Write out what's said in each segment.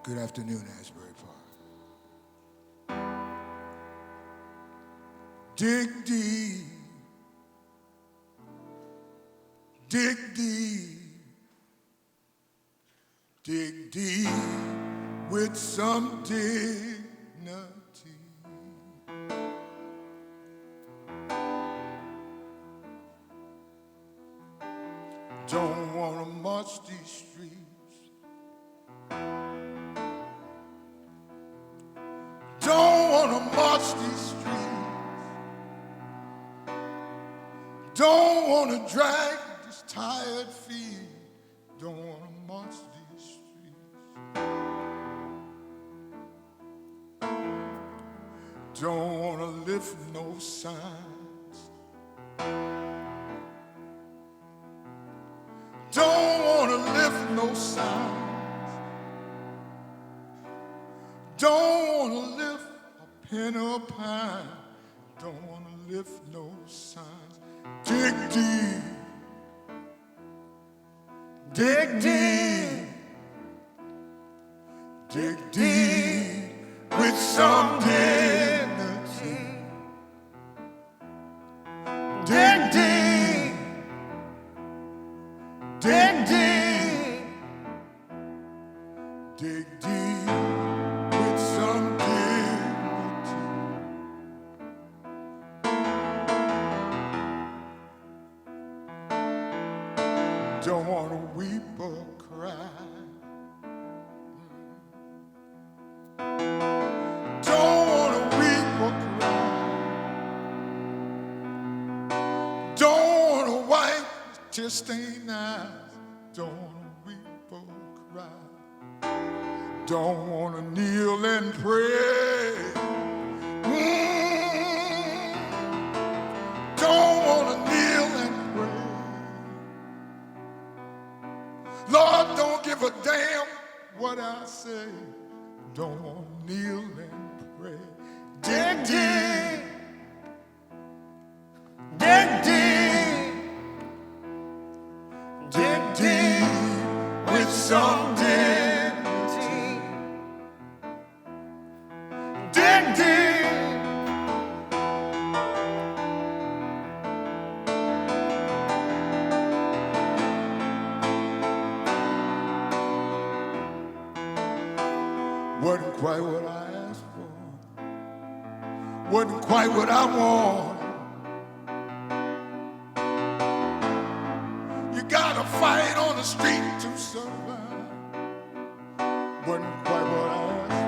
Good afternoon, Asbury Park. Dig deep, dig deep, dig deep with some dignity. Don't want to march these streets. Don't want to march these streets. Don't want to drag these tired feet. Don't want to march these streets. Don't want to lift no signs. Don't want to lift no signs. Don't want to lift a pen or a pine. Don't want to lift no signs. Dig deep. Dig deep. Dig deep with some dignity. Dig deep. Dig deep. Dig deep with some dignity. Don't want to weep or cry. Don't want to weep or cry. Don't want to wipe tear-stained eyes. Don't want to weep or cry. Don't want to kneel and pray. Don't want to kneel and pray. Lord, don't give a damn what I say. Don't want to kneel and pray. Dig deep. Dig deep. Dig deep with some dignity. Dig deep. Wasn't quite what I asked for. Wasn't quite what I want. You gotta fight on the street to survive. Wasn't quite what I asked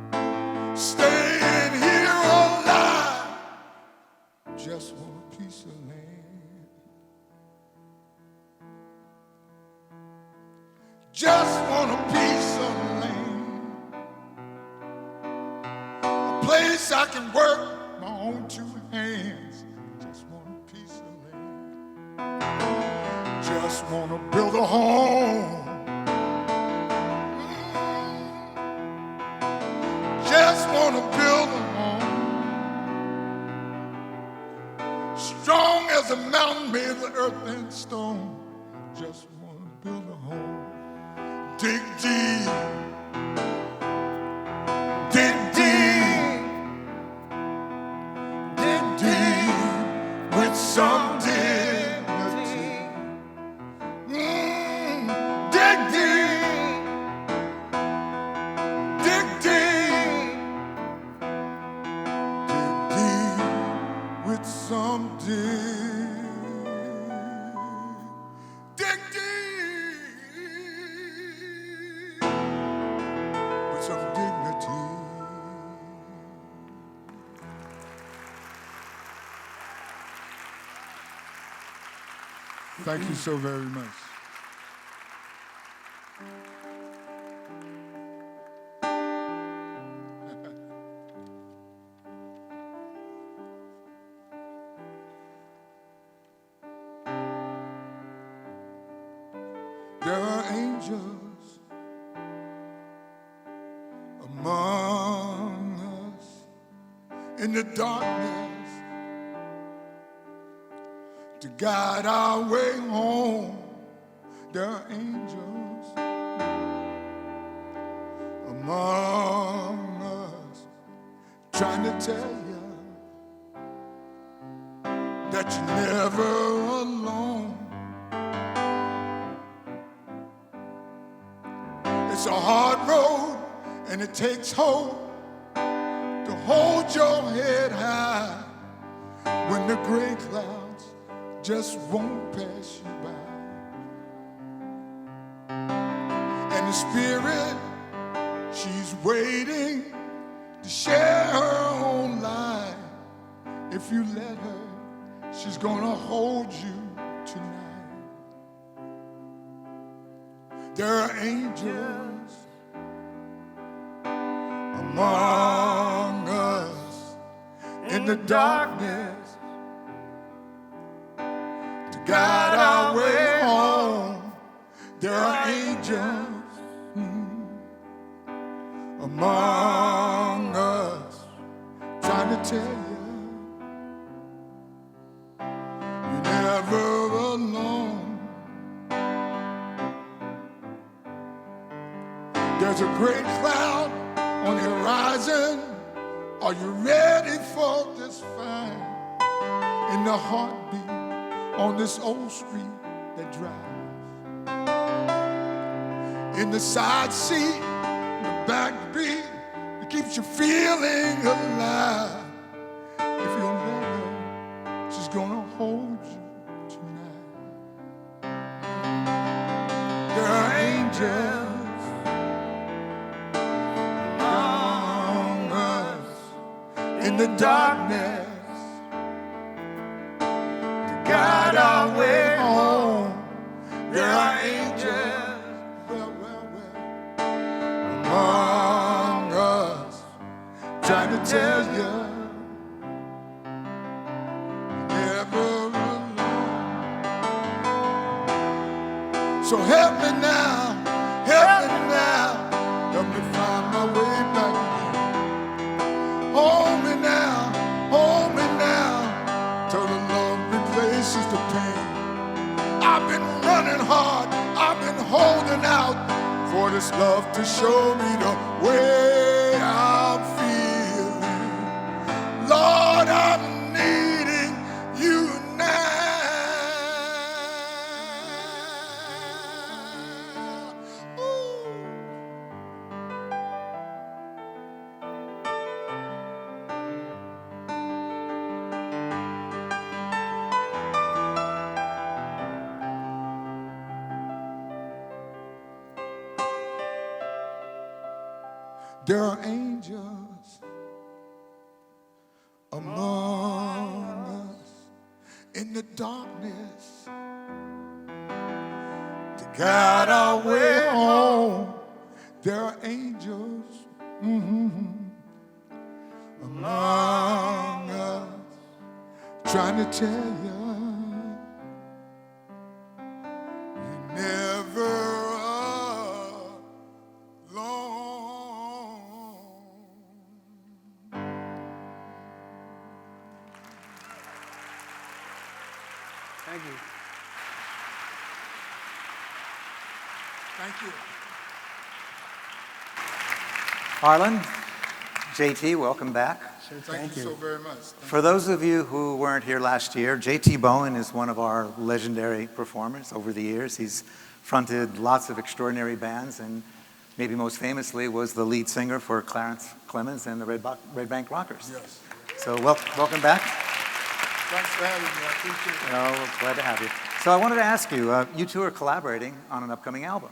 for. Staying here alive. Just want a piece of land. Just want a piece of land. A place I can work my own two hands. Just want a piece of land. Just want to build a home. Just want to build a home. Strong as a mountain made of earth and stone. Just want to build a home. Dig deep. Dig deep. Dig deep with some dignity. Dig deep. Dig deep. Dig deep with some dignity. Dig deep with some dignity. Thank you so very much. There are angels among us in the darkness to guide our way home. There are angels trying to tell you that you're never alone. It's a hard road and it takes hope to hold your head high when the gray clouds just won't pass you by. And the Spirit, she's waiting to share her own life. If you let her, she's gonna hold you tonight. There are angels among us in the darkness to guide our way home. There are angels among us trying to tell you you're never alone. There's a great cloud on the horizon. Are you ready for this fight? In the heartbeat on this old street that drives. In the side seat, the backbeat, it keeps you feeling alive. If you let her, she's gonna hold you tonight. There are angels among us in the darkness to guide our way home. There are angels among us trying to tell you you're never alone. So help me now, help me now, help me find my way back again. Hold me now, till the love replaces the pain. I've been running hard, I've been holding out for this love to show me the way I'm feeling. Lord, I'm needing you now. Ooh. There are angels among us in the darkness to guide our way home. There are angels among us trying to tell you you're never Thank you. Thank you. Arlan, JT, welcome back. Sure, Thank you so very much. For those of you who weren't here last year, JT Bowen is one of our legendary performers over the years. He's fronted lots of extraordinary bands and maybe most famously was the lead singer for Clarence Clemons and the Red Bank Rockers. Yes. So welcome back. Thanks for having me. I appreciate it. Oh, we're glad to have you. So I wanted to ask you, you two are collaborating on an upcoming album.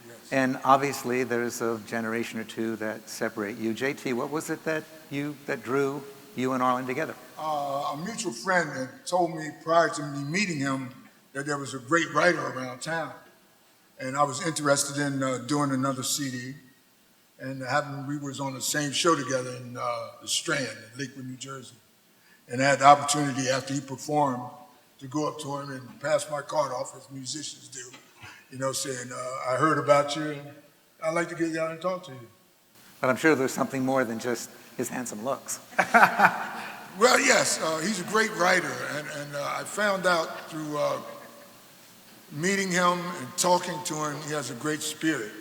Yes. And obviously there's a generation or two that separate you. JT, what was it that drew you and Arlan together? A mutual friend had told me prior to me meeting him that there was a great writer around town. And I was interested in doing another CD. And we was on the same show together in the Strand in Lakewood, New Jersey. And I had the opportunity after he performed to go up to him and pass my card off as musicians do, saying, I heard about you and I'd like to get down and talk to you. But I'm sure there's something more than just his handsome looks. Well, yes, he's a great writer, and I found out through meeting him and talking to him, he has a great spirit.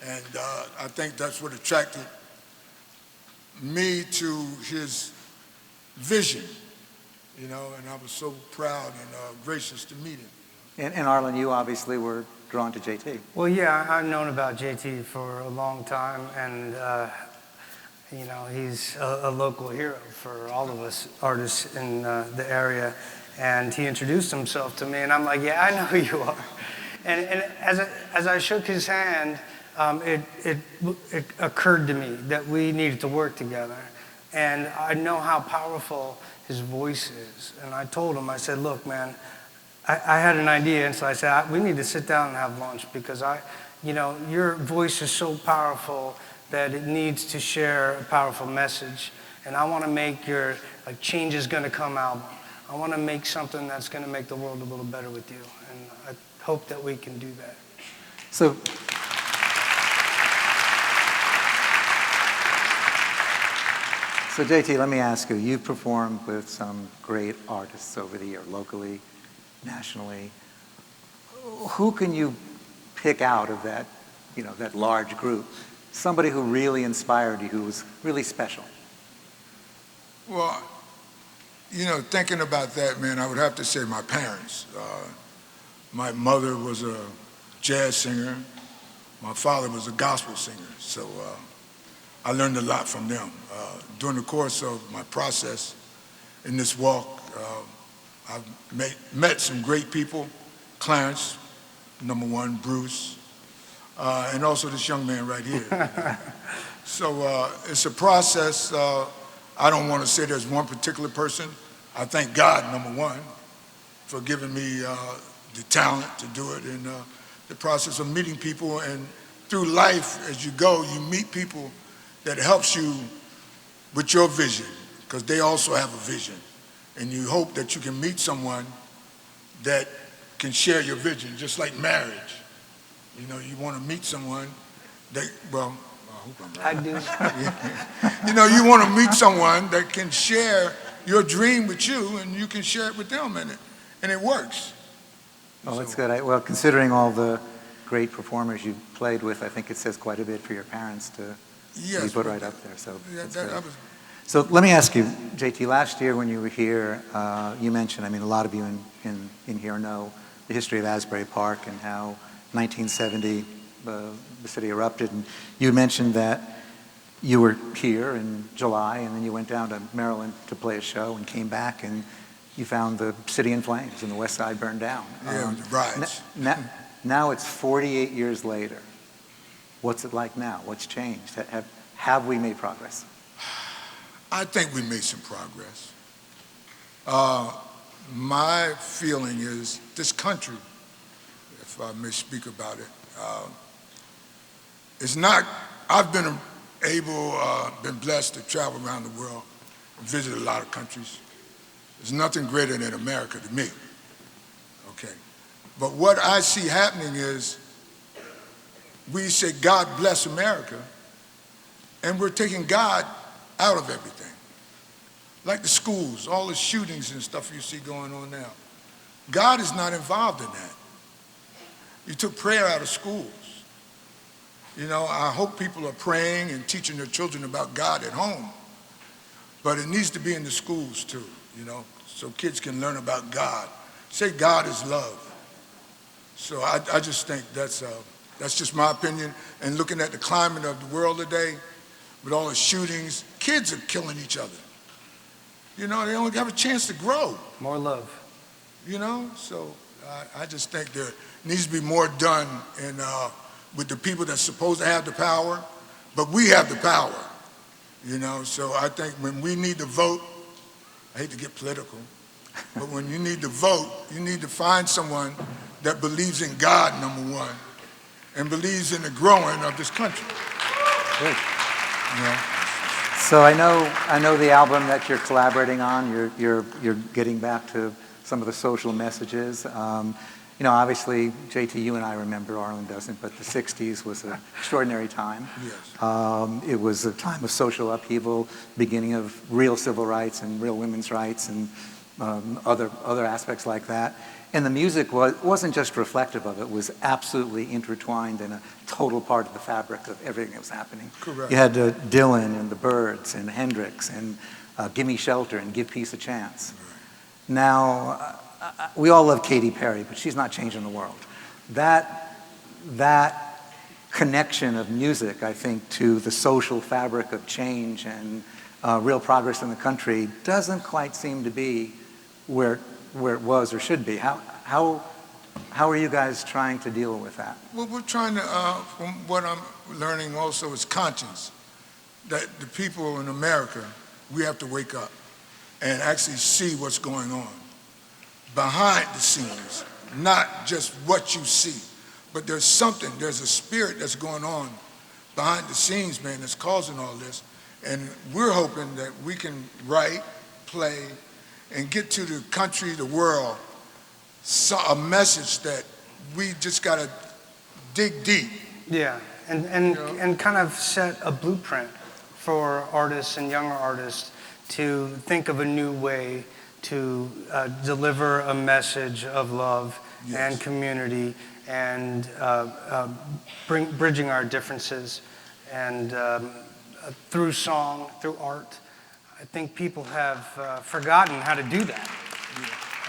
And I think that's what attracted me to his vision, and I was so proud and gracious to meet him. And Arlan, you obviously were drawn to JT. Well, yeah, I've known about JT for a long time, and he's a local hero for all of us artists in the area. And he introduced himself to me, and I'm like, yeah, I know who you are. And as I shook his hand, it occurred to me that we needed to work together. And I know how powerful his voice is. And I told him, I said, look, man, I had an idea, and so I said, we need to sit down and have lunch, because your voice is so powerful that it needs to share a powerful message. And I want to make your Change Is Gonna Come album. I want to make something that's going to make the world a little better with you. And I hope that we can do that. So JT, let me ask you, you've performed with some great artists over the year, locally, nationally. Who can you pick out of that, that large group? Somebody who really inspired you, who was really special? Well, thinking about that, man, I would have to say my parents. My mother was a jazz singer. My father was a gospel singer. So I learned a lot from them. During the course of my process in this walk, I've met some great people. Clarence, number one, Bruce, and also this young man right here. So it's a process. I don't want to say there's one particular person. I thank God, number one, for giving me the talent to do it, and the process of meeting people. And through life, as you go, you meet people that helps you with your vision, because they also have a vision. And you hope that you can meet someone that can share your vision, just like marriage. You want to meet someone that, well, I hope I'm right. I do. You want to meet someone that can share your dream with you, and you can share it with them, and it works. Oh, that's good. Well, considering all the great performers you played with, I think it says quite a bit for your parents to be put right up there. So, so let me ask you, JT, last year when you were here, you mentioned, a lot of you in here know the history of Asbury Park and how 1970 the city erupted. And you mentioned that you were here in July, and then you went down to Maryland to play a show and came back, and you found the city in flames and the West Side burned down. Yeah, right. Now it's 48 years later. What's it like now? What's changed? Have we made progress? I think we made some progress. My feeling is this country, if I may speak about it, is not, I've been been blessed to travel around the world and visit a lot of countries. There's nothing greater than America to me, okay? But what I see happening is we say, God bless America, and we're taking God out of everything. Like the schools, all the shootings and stuff you see going on now. God is not involved in that. You took prayer out of schools. I hope people are praying and teaching their children about God at home, but it needs to be in the schools too, so kids can learn about God. Say God is love. So I just think that's just my opinion. And looking at the climate of the world today, with all the shootings, kids are killing each other. They only have a chance to grow. More love. So I just think there needs to be more done with the people that's supposed to have the power, but we have the power, So I think when we need to vote, I hate to get political, but when you need to vote, you need to find someone that believes in God, number one, and believes in the growing of this country. Good. So I know the album that you're collaborating on. You're getting back to some of the social messages. Obviously, JT, you and I remember, Arlan doesn't, but the 60s was an extraordinary time. Yes. It was a time of social upheaval, beginning of real civil rights and real women's rights and other aspects like that. And the music wasn't just reflective of it, was absolutely intertwined and a total part of the fabric of everything that was happening. Correct. You had Dylan and the Byrds and Hendrix and Gimme Shelter and Give Peace a Chance. Right. Now, we all love Katy Perry, but she's not changing the world. That connection of music, I think, to the social fabric of change and real progress in the country doesn't quite seem to be where it was or should be. How are you guys trying to deal with that? Well, we're trying to, from what I'm learning also is conscience, that the people in America, we have to wake up and actually see what's going on behind the scenes, not just what you see, but there's something, there's a spirit that's going on behind the scenes, man, that's causing all this. And we're hoping that we can write, play, and get to the country, the world, a message that we just got to dig deep. Yeah, and kind of set a blueprint for artists and younger artists to think of a new way to deliver a message of love and community and bridging our differences and through song, through art. I think people have forgotten how to do that.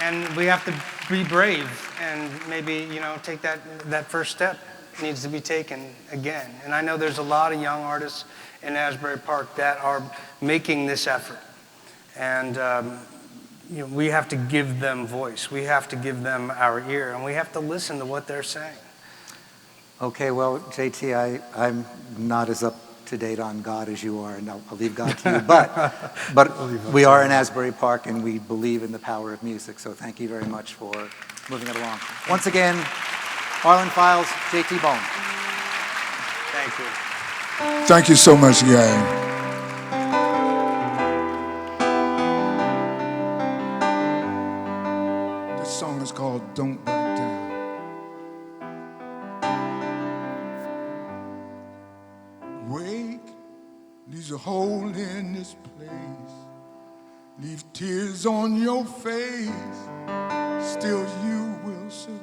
And we have to be brave and maybe, take that first step needs to be taken again. And I know there's a lot of young artists in Asbury Park that are making this effort. And we have to give them voice. We have to give them our ear, and we have to listen to what they're saying. Okay, well, JT, I'm not as up to date on God as you are, and I'll leave God to you. But we are in Asbury Park, and we believe in the power of music. So thank you very much for moving it along. Once again, Arlan Feiles, JT Bowen. Thank you. Thank you so much, gang. This song is called Don't Back Down. Wake leaves a hole in this place, leave tears on your face, still you will survive.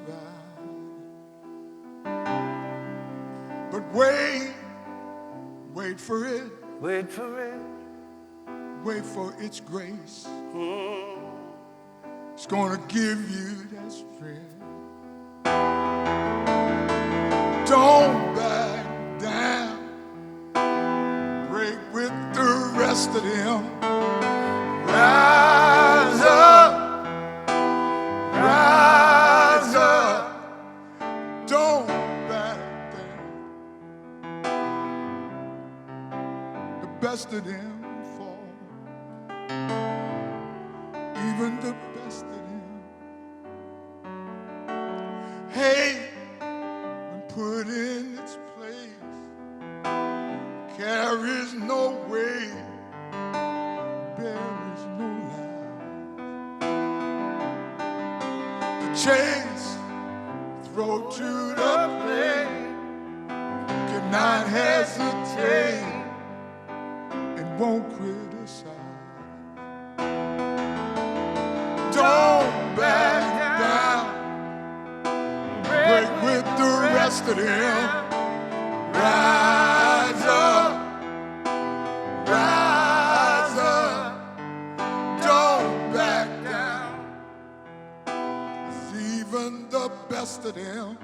But wait for it. Wait for it. Wait for its grace. It's gonna give you that strength. Don't back down. Break with the rest of them. Rise up. Rise up. Don't back down. The best of them fall. Even the best of them. Hey, when put in its place, carries no weight, bears no life. The chains throw to the plain, cannot hesitate, and won't criticize. Don't back down. Break with the rest of them. Rise up. Rise up. Don't back down. 'Cause even the best of them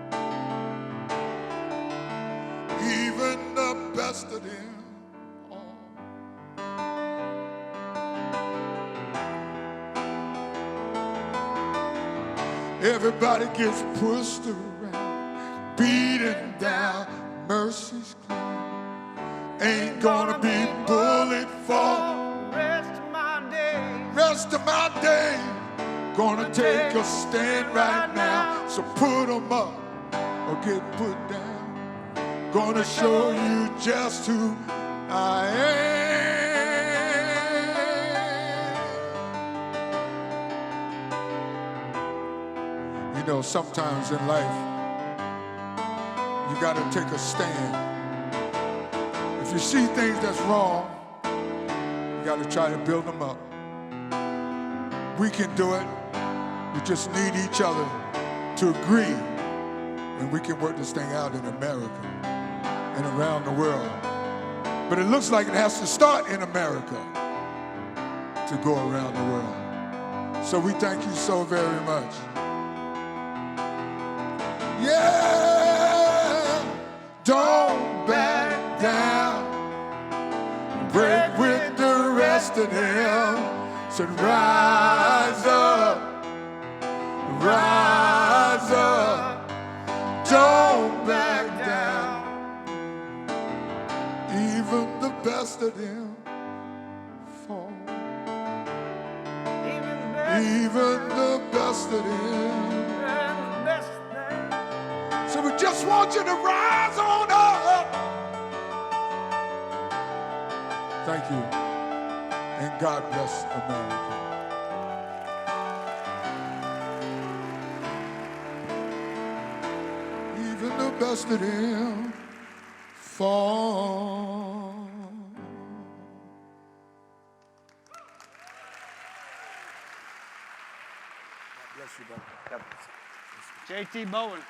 fall. Even the best of them. Everybody gets pushed around, beaten down, mercy's cloud. Ain't gonna be bullet for rest of my days. Rest of my days. Gonna take a stand right now. So put 'em up or get put down. Gonna show you just who I am. You know, sometimes in life, you got to take a stand. If you see things that's wrong, you got to try to build them up. We can do it. We just need each other to agree, and we can work this thing out in America and around the world. But it looks like it has to start in America to go around the world. So we thank you so very much. Yeah, don't back down. Break with the rest of them. Said rise up, rise up. Don't back down. Even the best of them fall. Even the best of them. So we just want you to rise on up. Thank you. And God bless America. Even the best of them fall. God bless you, brother. JT Bowen.